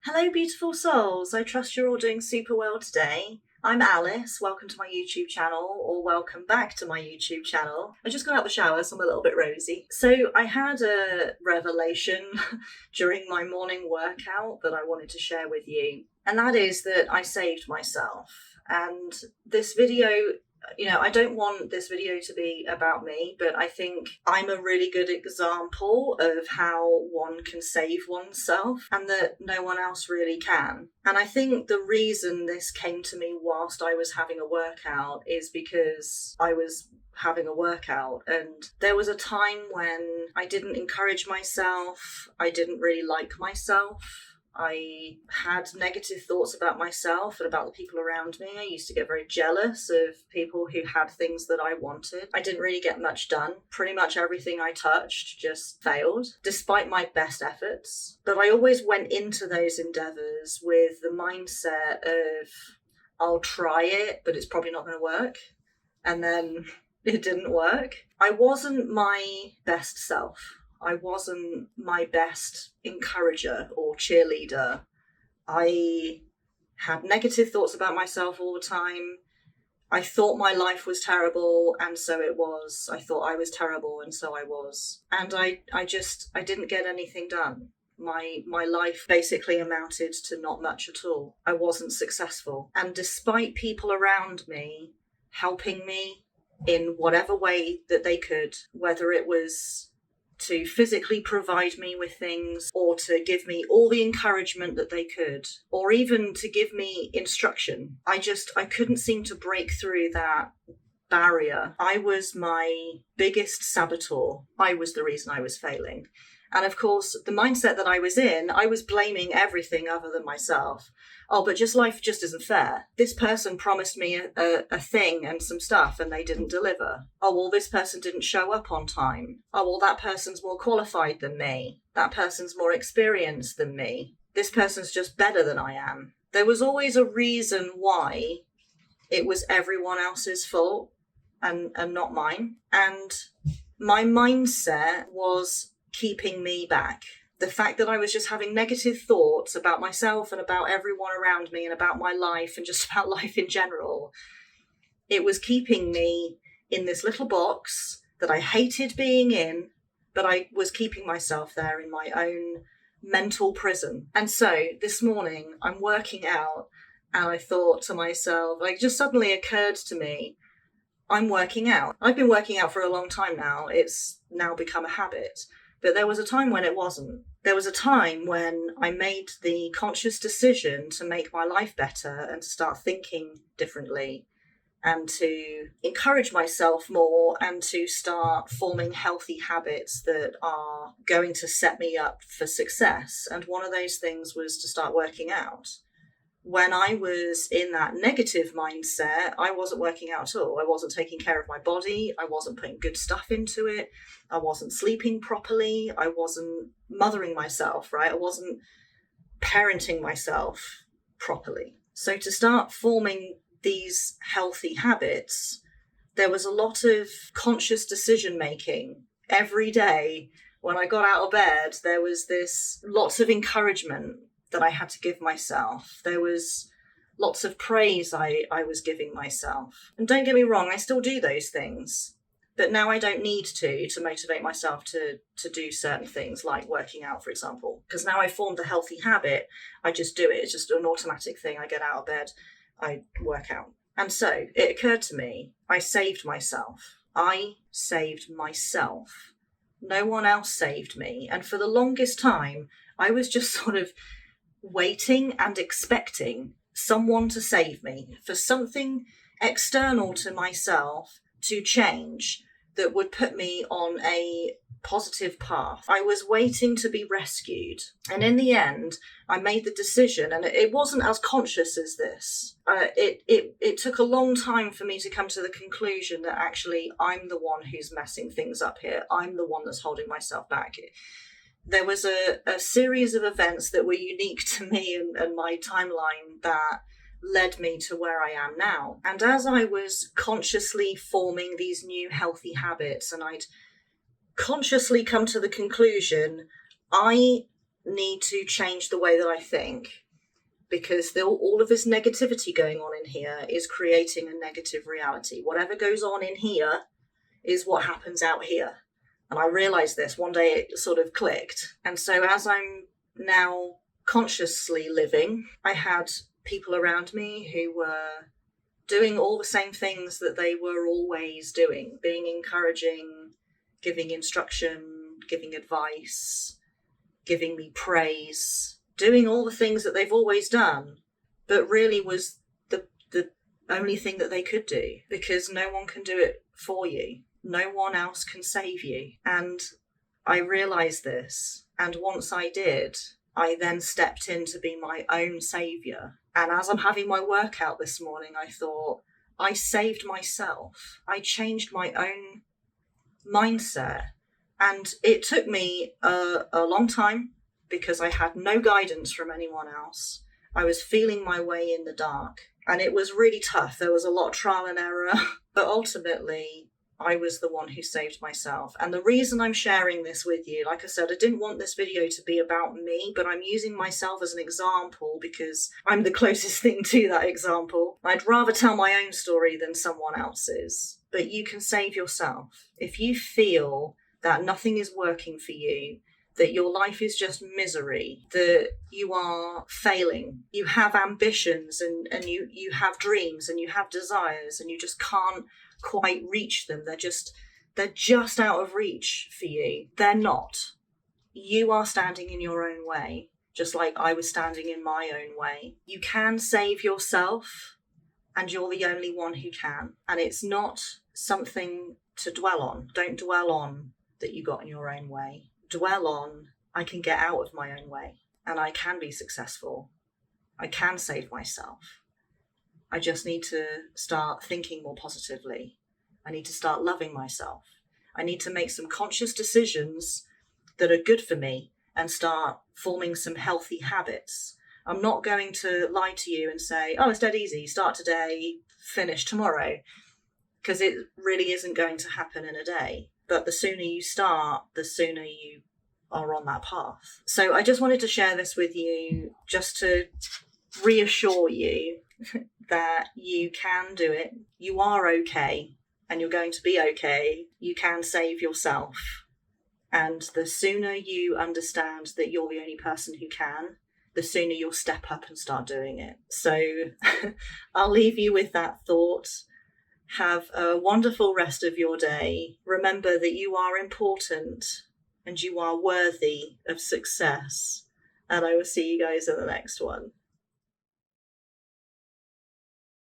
Hello, beautiful souls. I trust you're all doing super well today. I'm Alice. Welcome to my YouTube channel, or welcome back to my YouTube channel. I just got out of the shower, so I'm a little bit rosy. So I had a revelation during my morning workout that I wanted to share with you. And that is that I saved myself. And this video, I don't want this video to be about me, but I think I'm a really good example of how one can save oneself and that no one else really can. And I think the reason this came to me whilst I was having a workout is because I was having a workout and there was a time when I didn't encourage myself, I didn't really like myself. I had negative thoughts about myself and about the people around me. I used to get very jealous of people who had things that I wanted. I didn't really get much done. Pretty much everything I touched just failed, despite my best efforts. But I always went into those endeavors with the mindset of, I'll try it, but it's probably not going to work. And then it didn't work. I wasn't my best self. I wasn't my best encourager or cheerleader. I had negative thoughts about myself all the time. I thought my life was terrible, and so it was. I thought I was terrible, and so I was. And I didn't get anything done. My life basically amounted to not much at all. I wasn't successful. And despite people around me helping me in whatever way that they could, whether it was to physically provide me with things or to give me all the encouragement that they could, or even to give me instruction, I couldn't seem to break through that barrier. I was my biggest saboteur. I was the reason I was failing. And of course, the mindset that I was in, I was blaming everything other than myself. Oh, but life just isn't fair. This person promised me a thing and some stuff and they didn't deliver. Oh, well, this person didn't show up on time. Oh, well, that person's more qualified than me. That person's more experienced than me. This person's just better than I am. There was always a reason why it was everyone else's fault and not mine. And my mindset was keeping me back. The fact that I was just having negative thoughts about myself and about everyone around me and about my life and just about life in general, it was keeping me in this little box that I hated being in, but I was keeping myself there in my own mental prison. And so this morning I'm working out and I thought to myself, like, just suddenly occurred to me, I'm working out. I've been working out for a long time now. It's now become a habit. But there was a time when it wasn't. There was a time when I made the conscious decision to make my life better and to start thinking differently and to encourage myself more and to start forming healthy habits that are going to set me up for success. And one of those things was to start working out. When I was in that negative mindset, I wasn't working out at all. I wasn't taking care of my body. I wasn't putting good stuff into it. I wasn't sleeping properly. I wasn't mothering myself, right? I wasn't parenting myself properly. So to start forming these healthy habits, there was a lot of conscious decision making every day. When I got out of bed, there was this lots of encouragement that I had to give myself. There was lots of praise I was giving myself. And don't get me wrong, I still do those things. But now I don't need to motivate myself to do certain things like working out, for example. Because now I've formed a healthy habit, I just do it. It's just an automatic thing. I get out of bed, I work out. And so it occurred to me, I saved myself. I saved myself. No one else saved me. And for the longest time, I was just sort of waiting and expecting someone to save me, for something external to myself to change that would put me on a positive path. I was waiting to be rescued. And in the end, I made the decision, and it wasn't as conscious as this. It took a long time for me to come to the conclusion that actually I'm the one who's messing things up here. I'm the one that's holding myself back. There was a series of events that were unique to me and my timeline that led me to where I am now. And as I was consciously forming these new healthy habits, and I'd consciously come to the conclusion, I need to change the way that I think, because all of this negativity going on in here is creating a negative reality. Whatever goes on in here is what happens out here. And I realized this one day, it sort of clicked. And so as I'm now consciously living, I had people around me who were doing all the same things that they were always doing, being encouraging, giving instruction, giving advice, giving me praise, doing all the things that they've always done, but really was the only thing that they could do, because no one can do it for you. No one else can save you. And I realized this. And once I did, I then stepped in to be my own saviour. And as I'm having my workout this morning, I thought, I saved myself. I changed my own mindset. And it took me a long time, because I had no guidance from anyone else. I was feeling my way in the dark. And it was really tough. There was a lot of trial and error. But ultimately, I was the one who saved myself. And the reason I'm sharing this with you, like I said, I didn't want this video to be about me, but I'm using myself as an example because I'm the closest thing to that example. I'd rather tell my own story than someone else's. But you can save yourself. If you feel that nothing is working for you, that your life is just misery, that you are failing, you have ambitions and you have dreams and you have desires and you just can't quite reach them. They're just out of reach for you. They're not. You are standing in your own way, just like I was standing in my own way. You can save yourself, and you're the only one who can. And it's not something to dwell on. Don't dwell on that you got in your own way. Dwell on, I can get out of my own way and I can be successful. I can save myself. I just need to start thinking more positively. I need to start loving myself. I need to make some conscious decisions that are good for me and start forming some healthy habits. I'm not going to lie to you and say, oh, it's dead easy, start today, finish tomorrow, because it really isn't going to happen in a day. But the sooner you start, the sooner you are on that path. So I just wanted to share this with you, just to reassure you that you can do it. You are okay, and you're going to be okay. You can save yourself. And the sooner you understand that you're the only person who can, the sooner you'll step up and start doing it. So I'll leave you with that thought. Have a wonderful rest of your day. Remember that you are important and you are worthy of success. And I will see you guys in the next one.